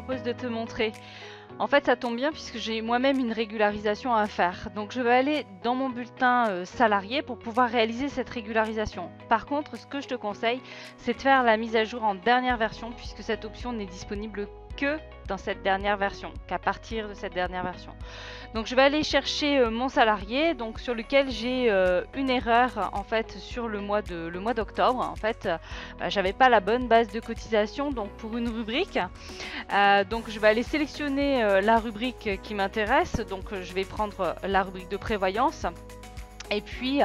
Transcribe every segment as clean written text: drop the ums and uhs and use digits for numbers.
propose de te montrer. En fait, ça tombe bien puisque j'ai moi-même une régularisation à faire. Donc, je vais aller dans mon bulletin salarié pour pouvoir réaliser cette régularisation. Par contre, ce que je te conseille, c'est de faire la mise à jour en dernière version puisque cette option n'est disponible que dans cette dernière version, qu'à partir de cette dernière version. Donc je vais aller chercher mon salarié, donc sur lequel j'ai une erreur en fait sur le mois d'octobre. En fait, j'avais pas la bonne base de cotisation donc pour une rubrique. Donc je vais aller sélectionner la rubrique qui m'intéresse. Donc je vais prendre la rubrique de prévoyance et puis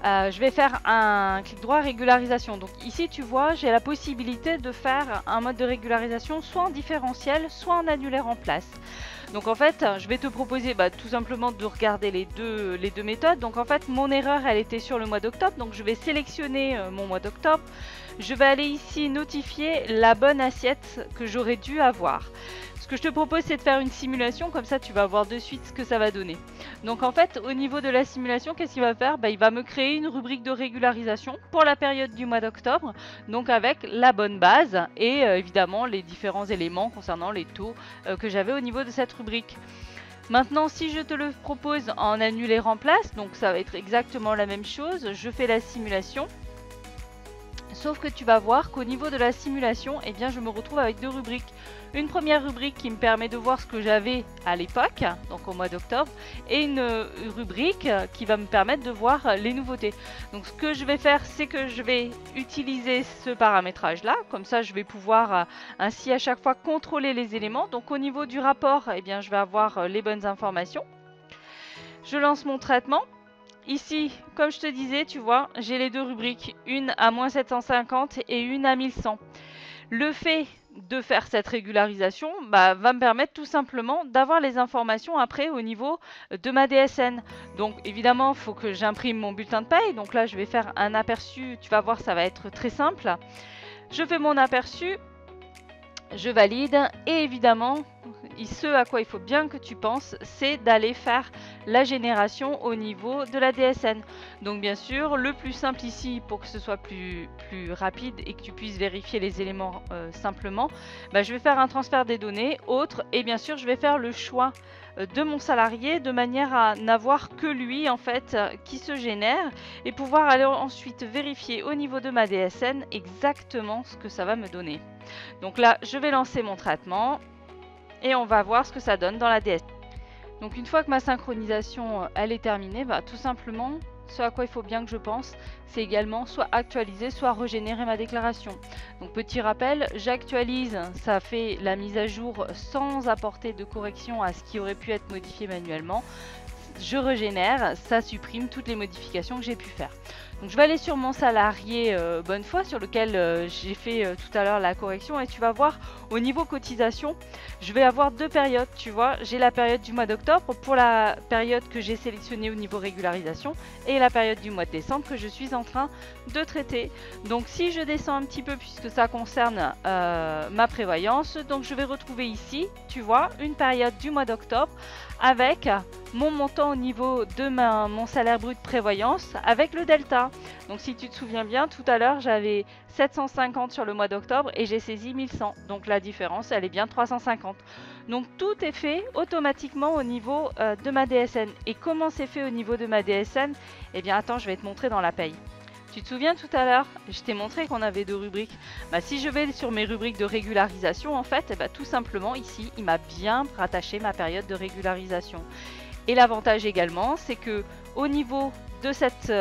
je vais faire un clic droit régularisation. Donc ici tu vois j'ai la possibilité de faire un mode de régularisation soit en différentiel soit en annulaire en place. Donc en fait je vais te proposer tout simplement de regarder les deux méthodes. Donc en fait mon erreur elle était sur le mois d'octobre, donc je vais sélectionner mon mois d'octobre. Je vais aller ici notifier la bonne assiette que j'aurais dû avoir. Ce que je te propose c'est de faire une simulation, comme ça tu vas voir de suite ce que ça va donner. Donc en fait au niveau de la simulation, qu'est-ce qu'il va faire? Il va me créer une rubrique de régularisation pour la période du mois d'octobre, donc avec la bonne base et évidemment les différents éléments concernant les taux que j'avais au niveau de cette rubrique. Maintenant si je te le propose en annulaire en place, donc ça va être exactement la même chose, je fais la simulation. Sauf que tu vas voir qu'au niveau de la simulation, eh bien, je me retrouve avec deux rubriques. Une première rubrique qui me permet de voir ce que j'avais à l'époque, donc au mois d'octobre, et une rubrique qui va me permettre de voir les nouveautés. Donc ce que je vais faire, c'est que je vais utiliser ce paramétrage-là. Comme ça, je vais pouvoir ainsi à chaque fois contrôler les éléments. Donc au niveau du rapport, eh bien, je vais avoir les bonnes informations. Je lance mon traitement. Ici, comme je te disais, tu vois, j'ai les deux rubriques, une à moins 750 et une à 1100. Le fait de faire cette régularisation va me permettre tout simplement d'avoir les informations après au niveau de ma DSN. Donc évidemment, il faut que j'imprime mon bulletin de paye. Donc là, je vais faire un aperçu. Tu vas voir, ça va être très simple. Je fais mon aperçu. Je valide et évidemment, ce à quoi il faut bien que tu penses, c'est d'aller faire la génération au niveau de la DSN. Donc bien sûr, le plus simple ici pour que ce soit plus rapide et que tu puisses vérifier les éléments simplement, je vais faire un transfert des données, autre, et bien sûr je vais faire le choix de mon salarié de manière à n'avoir que lui en fait qui se génère et pouvoir aller ensuite vérifier au niveau de ma DSN exactement ce que ça va me donner. Donc là, je vais lancer mon traitement et on va voir ce que ça donne dans la DSN. Donc une fois que ma synchronisation elle est terminée, tout simplement, ce à quoi il faut bien que je pense, c'est également soit actualiser, soit régénérer ma déclaration. Donc petit rappel, j'actualise, ça fait la mise à jour sans apporter de correction à ce qui aurait pu être modifié manuellement. Je régénère, ça supprime toutes les modifications que j'ai pu faire. Donc je vais aller sur mon salarié bonne foi sur lequel j'ai fait tout à l'heure la correction et tu vas voir au niveau cotisation, je vais avoir deux périodes, tu vois, j'ai la période du mois d'octobre pour la période que j'ai sélectionnée au niveau régularisation et la période du mois de décembre que je suis en train de traiter. Donc si je descends un petit peu puisque ça concerne ma prévoyance, donc je vais retrouver ici, tu vois, une période du mois d'octobre avec mon montant au niveau de mon salaire brut prévoyance avec le delta. Donc si tu te souviens bien, tout à l'heure j'avais 750 sur le mois d'octobre et j'ai saisi 1100. Donc la différence elle est bien 350. Donc tout est fait automatiquement au niveau de ma DSN. Et comment c'est fait au niveau de ma DSN? Eh bien attends, je vais te montrer dans la paye. Tu te souviens tout à l'heure, je t'ai montré qu'on avait deux rubriques. Si je vais sur mes rubriques de régularisation, en fait, tout simplement ici, il m'a bien rattaché ma période de régularisation. Et l'avantage également, c'est que au niveau de cette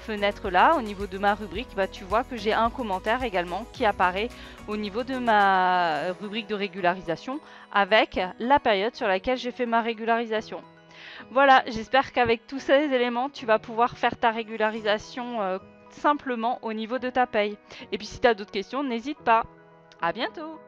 fenêtre-là, au niveau de ma rubrique, tu vois que j'ai un commentaire également qui apparaît au niveau de ma rubrique de régularisation avec la période sur laquelle j'ai fait ma régularisation. Voilà, j'espère qu'avec tous ces éléments, tu vas pouvoir faire ta régularisation simplement au niveau de ta paye. Et puis si tu as d'autres questions, n'hésite pas. À bientôt!